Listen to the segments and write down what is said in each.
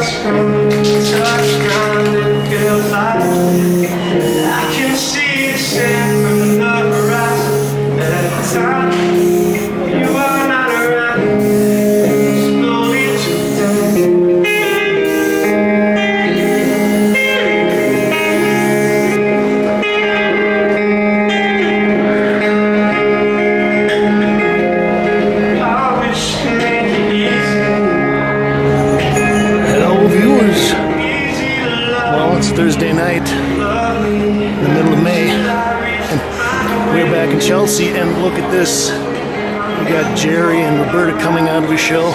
touch ground, it feels like I can see the sand from the horizon. At the time you are not around, slowly I wish it made it easy. Hello viewers. Well, it's Thursday night in the middle of May and we're back in Chelsea, and look at this. We got Jerry and Roberta coming out of a show.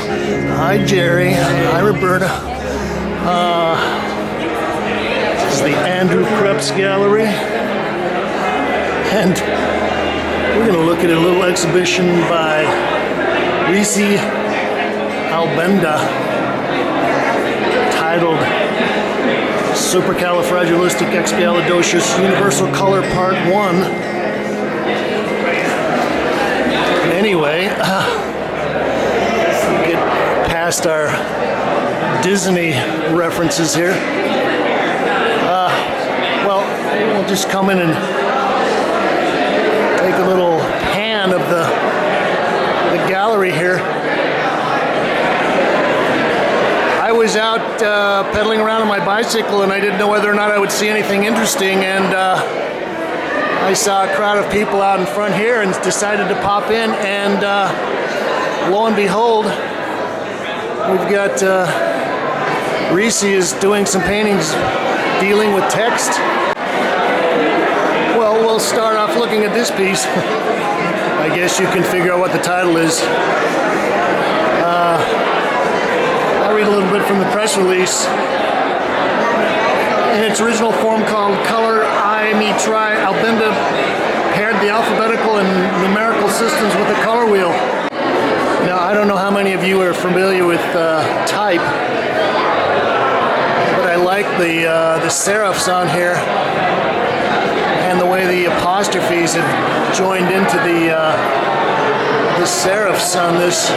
Hi Jerry. Hi Roberta. This is the Andrew Kreps Gallery, and we're going to look at a little exhibition by Ricci Albenda titled Supercallefragelistic-Expialledocious Universal Color Part 1. Anyway, get past our Disney references here. Well, we'll just come in and take a little pan of the gallery here. I was out pedaling around on my bicycle, and I didn't know whether or not I would see anything interesting, and I saw a crowd of people out in front here and decided to pop in, and lo and behold, we've got Ricci is doing some paintings dealing with text. Well, we'll start off looking at this piece. I guess you can figure out what the title is. I'll read a little bit from the press release. In its original form called Color I Me Try, Albenda paired the alphabetical and numerical systems with a color wheel. Now, I don't know how many of you are familiar with type, but I like the serifs on here and the way the apostrophes have joined into the serifs on this.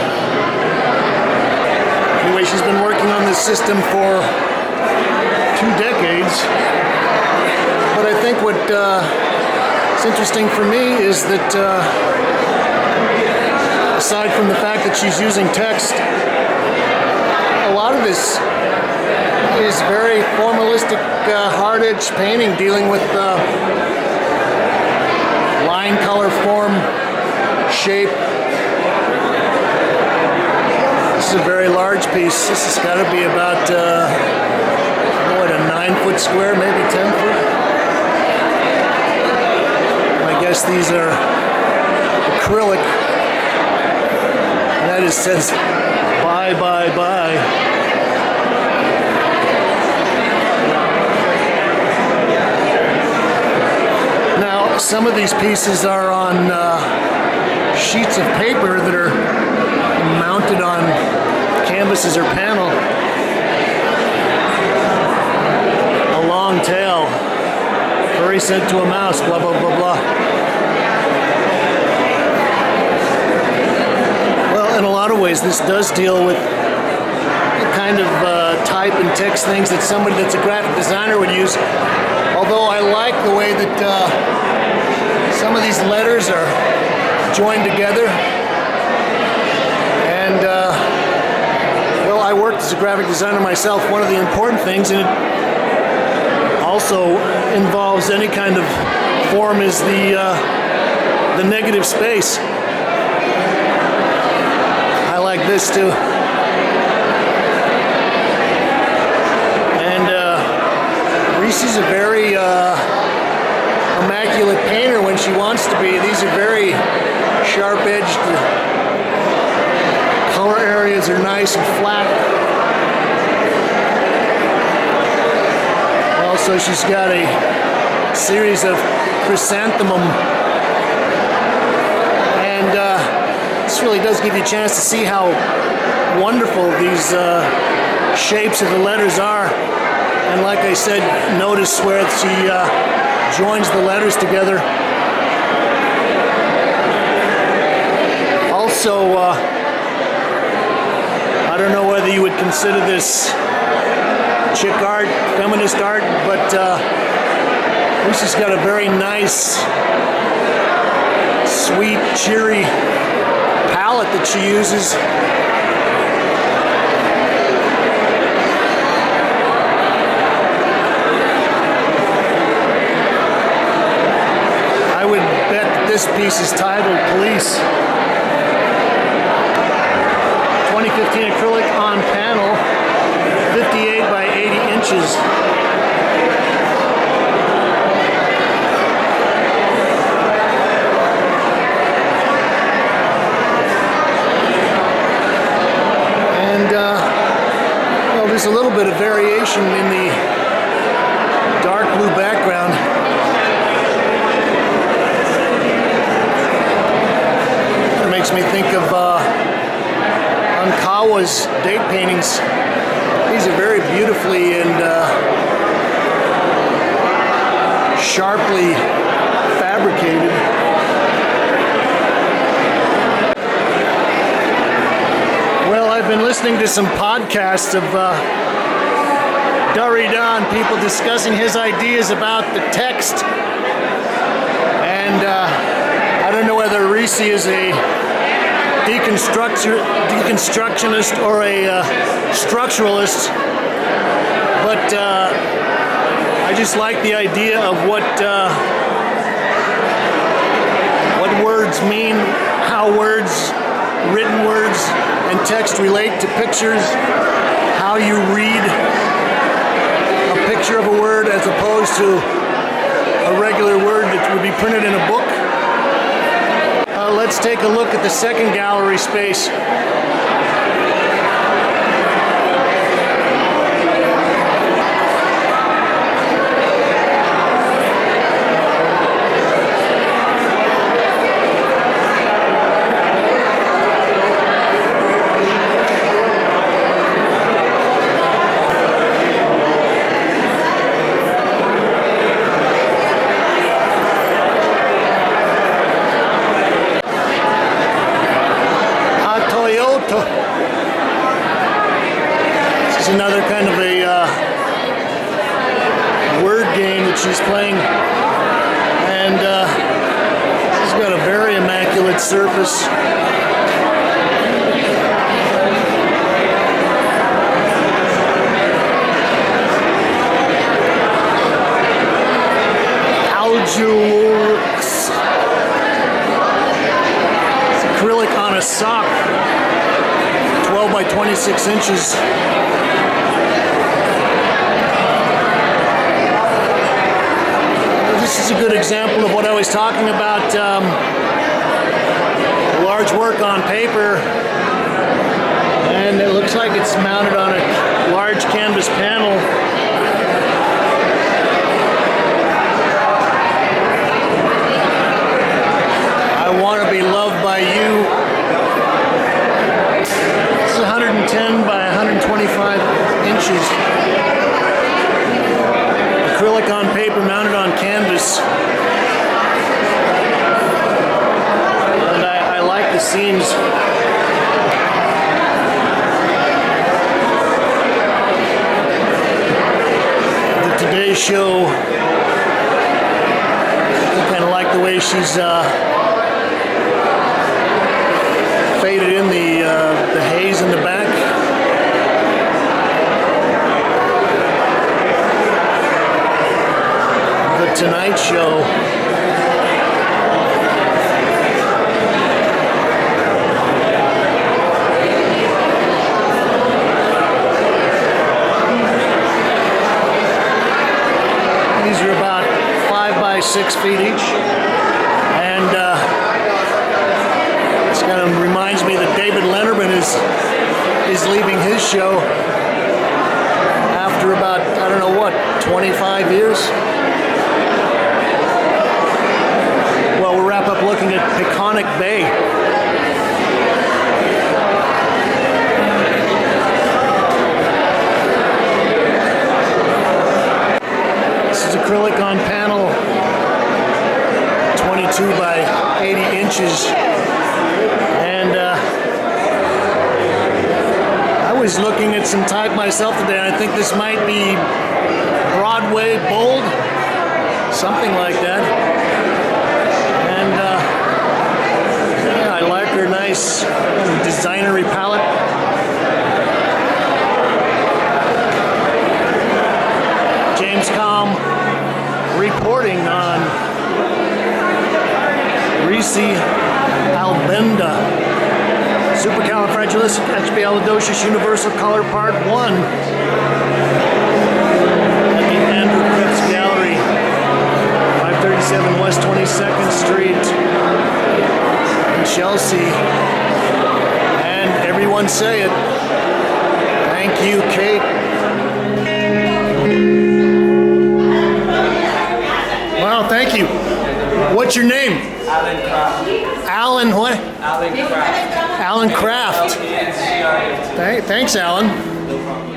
Anyway, she's been working on this system for 2 decades, but I think what is interesting for me is that aside from the fact that she's using text, a lot of this is very formalistic, hard-edged painting dealing with line, color, form, shape. This is a very large piece. This has got to be about a 9-foot square, maybe 10 foot. I guess these are acrylic. And that just says bye, bye, bye. Now, some of these pieces are on sheets of paper that are mounted on canvases or panel. Long tail, furry sent to a mouse, blah, blah, blah, blah. Well, in a lot of ways, this does deal with the kind of type and text things that somebody that's a graphic designer would use. Although I like the way that some of these letters are joined together. And, well, I worked as a graphic designer myself. One of the important things, and it also involves any kind of form, is the negative space. I like this too. And Ricci's a very immaculate painter when she wants to be. These are very sharp-edged. Color areas are nice and flat. So she's got a series of chrysanthemum, and this really does give you a chance to see how wonderful these shapes of the letters are. And like I said, notice where she joins the letters together. Also, I don't know whether you would consider this chick art, feminist art, but this has got a very nice, sweet, cheery palette that she uses. I would bet that this piece is titled Police. 2015 acrylic on panel, 58 by 80 inches. And well, there's a little bit of variation in the dark blue background. It makes me think of Ankawa's date paintings. These are very beautifully and sharply fabricated. Well, I've been listening to some podcasts of Derrida and people discussing his ideas about the text. And I don't know whether Ricci is a deconstructionist or a structuralist, but I just like the idea of what words mean, how words, written words and text relate to pictures, how you read a picture of a word as opposed to a regular word that would be printed in a book. Let's take a look at the second gallery space. This is another kind of a word game that she's playing, and she's got a very immaculate surface. It's acrylic on a sock. 12 by 26 inches. This is a good example of what I was talking about, large work on paper, and it looks like it's mounted on a large canvas panel. I want to be loved by you. 110 by 125 inches. Acrylic on paper mounted on canvas. And I like the seams. The Today Show, I kind of like the way she's faded in the haze in the back. The Tonight Show. These are about 5 by 6 feet each, and this kind of reminds me that David Letterman is leaving his show after about, I don't know what, 25 years? Well, we'll wrap up looking at Peconic Bay. This is acrylic on panel, 22 by 80 inches. And I was looking at some type myself today, and I think this might be Broadway Bold, something like that. And yeah, I like her nice designery palette. James Kalm reporting on Ricci Albenda, Supercallefragelistic-Expialledocious Universal Color Part 1 at the Andrew Kreps Gallery, 537 West 22nd Street in Chelsea. And everyone say it. Thank you, Kate. Well, thank you. What's your name? Allan Craft. Allan what? Allan Craft. Allan Craft. Allan. Thanks, Allan. No problem.